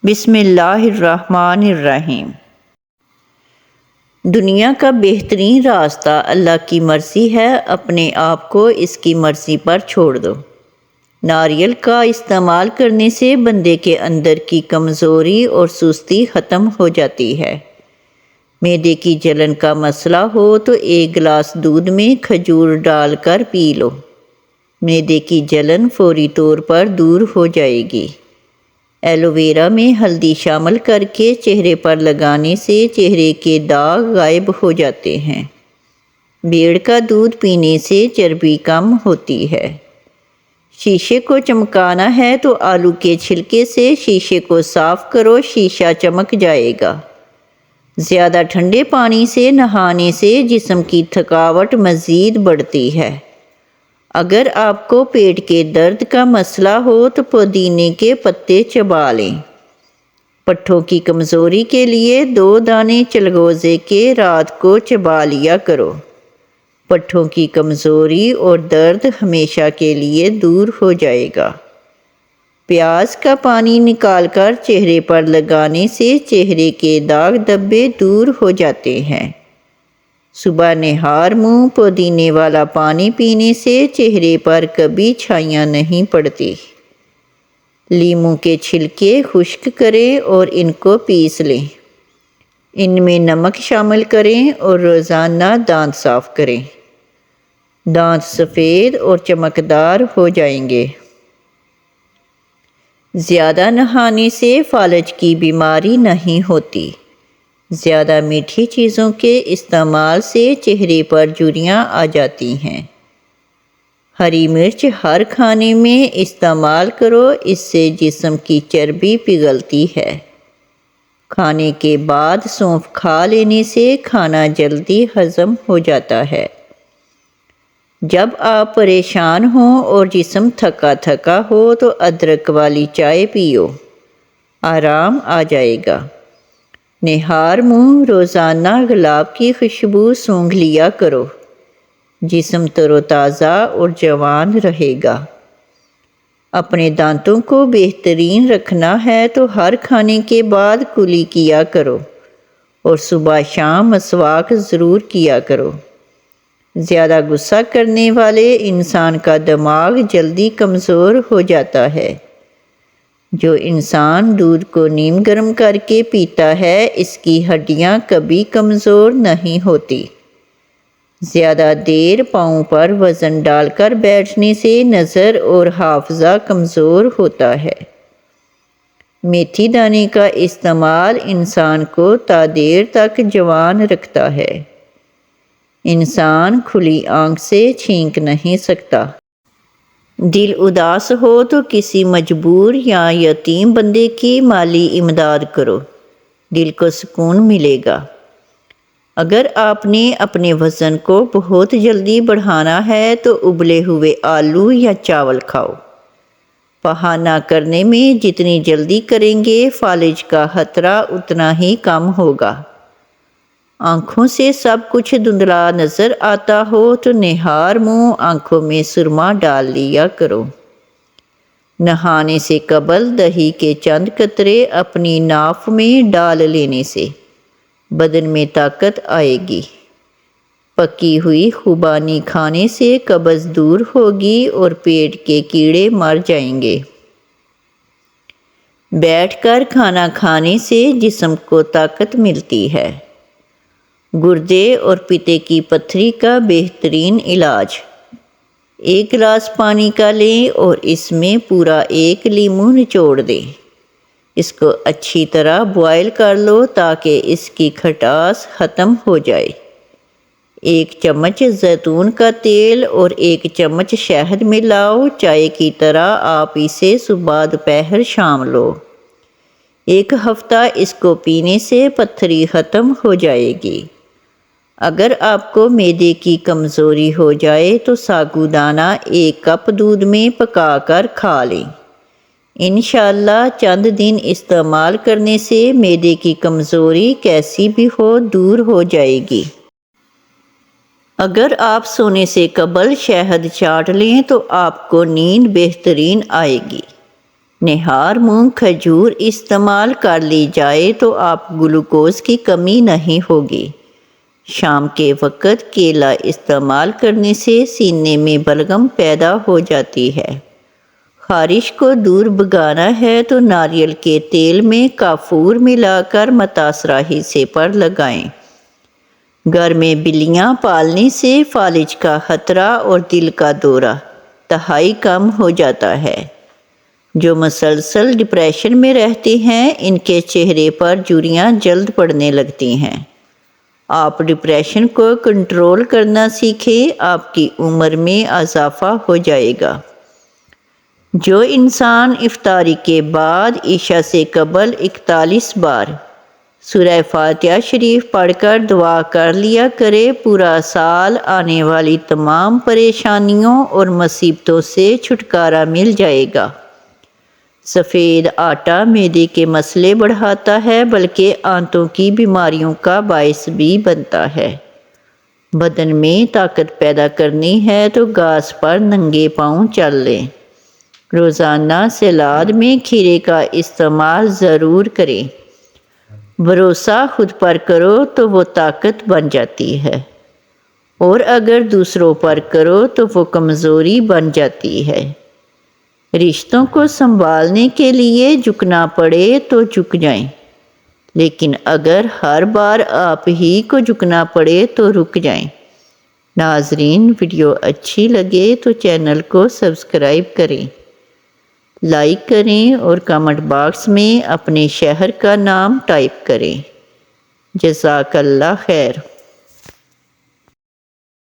بسم اللہ الرحمن الرحیم۔ دنیا کا بہترین راستہ اللہ کی مرضی ہے، اپنے آپ کو اس کی مرضی پر چھوڑ دو۔ ناریل کا استعمال کرنے سے بندے کے اندر کی کمزوری اور سستی ختم ہو جاتی ہے۔ معدے کی جلن کا مسئلہ ہو تو 1 گلاس دودھ میں کھجور ڈال کر پی لو، معدے کی جلن فوری طور پر دور ہو جائے گی۔ ایلو ویرا میں ہلدی شامل کر کے چہرے پر لگانے سے چہرے کے داغ غائب ہو جاتے ہیں۔ بھیڑ کا دودھ پینے سے چربی کم ہوتی ہے۔ شیشے کو چمکانا ہے تو آلو کے چھلکے سے شیشے کو صاف کرو، شیشہ چمک جائے گا۔ زیادہ ٹھنڈے پانی سے نہانے سے جسم کی تھکاوٹ مزید بڑھتی ہے۔ اگر آپ کو پیٹ کے درد کا مسئلہ ہو تو پودینے کے پتے چبا لیں۔ پٹھوں کی کمزوری کے لیے 2 دانے چلغوزے کے رات کو چبا لیا کرو۔ پٹھوں کی کمزوری اور درد ہمیشہ کے لیے دور ہو جائے گا۔ پیاز کا پانی نکال کر چہرے پر لگانے سے چہرے کے داغ دھبے دور ہو جاتے ہیں۔ صبح نہار منہ پودینے والا پانی پینے سے چہرے پر کبھی چھائیاں نہیں پڑتی۔ لیموں کے چھلکے خشک کریں اور ان کو پیس لیں۔ ان میں نمک شامل کریں اور روزانہ دانت صاف کریں۔ دانت سفید اور چمکدار ہو جائیں گے۔ زیادہ نہانے سے فالج کی بیماری نہیں ہوتی۔ زیادہ میٹھی چیزوں کے استعمال سے چہرے پر جھریاں آ جاتی ہیں۔ ہری مرچ ہر کھانے میں استعمال کرو، اس سے جسم کی چربی پگھلتی ہے۔ کھانے کے بعد سونف کھا لینے سے کھانا جلدی ہضم ہو جاتا ہے۔ جب آپ پریشان ہوں اور جسم تھکا تھکا ہو تو ادرک والی چائے پیو، آرام آ جائے گا۔ نہار منہ روزانہ گلاب کی خوشبو سونگھ لیا کرو، جسم تر و تازہ اور جوان رہے گا۔ اپنے دانتوں کو بہترین رکھنا ہے تو ہر کھانے کے بعد کلی کیا کرو اور صبح شام مسواک ضرور کیا کرو۔ زیادہ غصہ کرنے والے انسان کا دماغ جلدی کمزور ہو جاتا ہے۔ جو انسان دودھ کو نیم گرم کر کے پیتا ہے اس کی ہڈیاں کبھی کمزور نہیں ہوتی۔ زیادہ دیر پاؤں پر وزن ڈال کر بیٹھنے سے نظر اور حافظہ کمزور ہوتا ہے۔ میتھی دانے کا استعمال انسان کو تا دیر تک جوان رکھتا ہے۔ انسان کھلی آنکھ سے چھینک نہیں سکتا۔ دل اداس ہو تو کسی مجبور یا یتیم بندے کی مالی امداد کرو، دل کو سکون ملے گا۔ اگر آپ نے اپنے وزن کو بہت جلدی بڑھانا ہے تو ابلے ہوئے آلو یا چاول کھاؤ۔ بہانہ کرنے میں جتنی جلدی کریں گے فالج کا خطرہ اتنا ہی کم ہوگا۔ آنکھوں سے سب کچھ دھندلا نظر آتا ہو تو نہار منہ آنکھوں میں سرما ڈال لیا کرو۔ نہانے سے قبل دہی کے چند قطرے اپنی ناف میں ڈال لینے سے بدن میں طاقت آئے گی۔ پکی ہوئی خوبانی کھانے سے قبض دور ہوگی اور پیٹ کے کیڑے مر جائیں گے۔ بیٹھ کر کھانا کھانے سے جسم کو طاقت ملتی ہے۔ گردے اور پتے کی پتھری کا بہترین علاج۔ 1 گلاس پانی کا لیں اور اس میں پورا 1 لیموں نچوڑ دیں۔ اس کو اچھی طرح بوائل کر لو تاکہ اس کی کھٹاس ختم ہو جائے۔ 1 چمچ زیتون کا تیل اور 1 چمچ شہد ملاؤ، چائے کی طرح آپ اسے صبح دوپہر شام لو۔ 1 ہفتہ اس کو پینے سے پتھری ختم ہو جائے گی۔ اگر آپ کو معدے کی کمزوری ہو جائے تو ساگودانہ 1 کپ دودھ میں پکا کر کھا لیں۔ انشاءاللہ چند دن استعمال کرنے سے معدے کی کمزوری کیسی بھی ہو دور ہو جائے گی۔ اگر آپ سونے سے قبل شہد چاٹ لیں تو آپ کو نیند بہترین آئے گی۔ نہار مونگ کھجور استعمال کر لی جائے تو آپ گلوکوز کی کمی نہیں ہوگی۔ شام کے وقت کیلا استعمال کرنے سے سینے میں بلغم پیدا ہو جاتی ہے۔ خارش کو دور بھگانا ہے تو ناریل کے تیل میں کافور ملا کر متاثرہ حصے پر لگائیں۔ گھر میں بلیاں پالنے سے فالج کا خطرہ اور دل کا دورہ تہائی کم ہو جاتا ہے۔ جو مسلسل ڈپریشن میں رہتے ہیں ان کے چہرے پر جھریاں جلد پڑنے لگتی ہیں۔ آپ ڈپریشن کو کنٹرول کرنا سیکھیں، آپ کی عمر میں اضافہ ہو جائے گا۔ جو انسان افطاری کے بعد عشاء سے قبل 41 بار سورہ فاتحہ شریف پڑھ کر دعا کر لیا کرے، پورا سال آنے والی تمام پریشانیوں اور مصیبتوں سے چھٹکارا مل جائے گا۔ سفید آٹا معدے کے مسئلے بڑھاتا ہے بلکہ آنتوں کی بیماریوں کا باعث بھی بنتا ہے۔ بدن میں طاقت پیدا کرنی ہے تو گھاس پر ننگے پاؤں چل لیں۔ روزانہ سلاد میں کھیرے کا استعمال ضرور کریں۔ بھروسہ خود پر کرو تو وہ طاقت بن جاتی ہے، اور اگر دوسروں پر کرو تو وہ کمزوری بن جاتی ہے۔ رشتوں کو سنبھالنے کے لیے جھکنا پڑے تو جھک جائیں، لیکن اگر ہر بار آپ ہی کو جھکنا پڑے تو رک جائیں۔ ناظرین، ویڈیو اچھی لگے تو چینل کو سبسکرائب کریں، لائک کریں اور کمنٹ باکس میں اپنے شہر کا نام ٹائپ کریں۔ جزاک اللہ خیر۔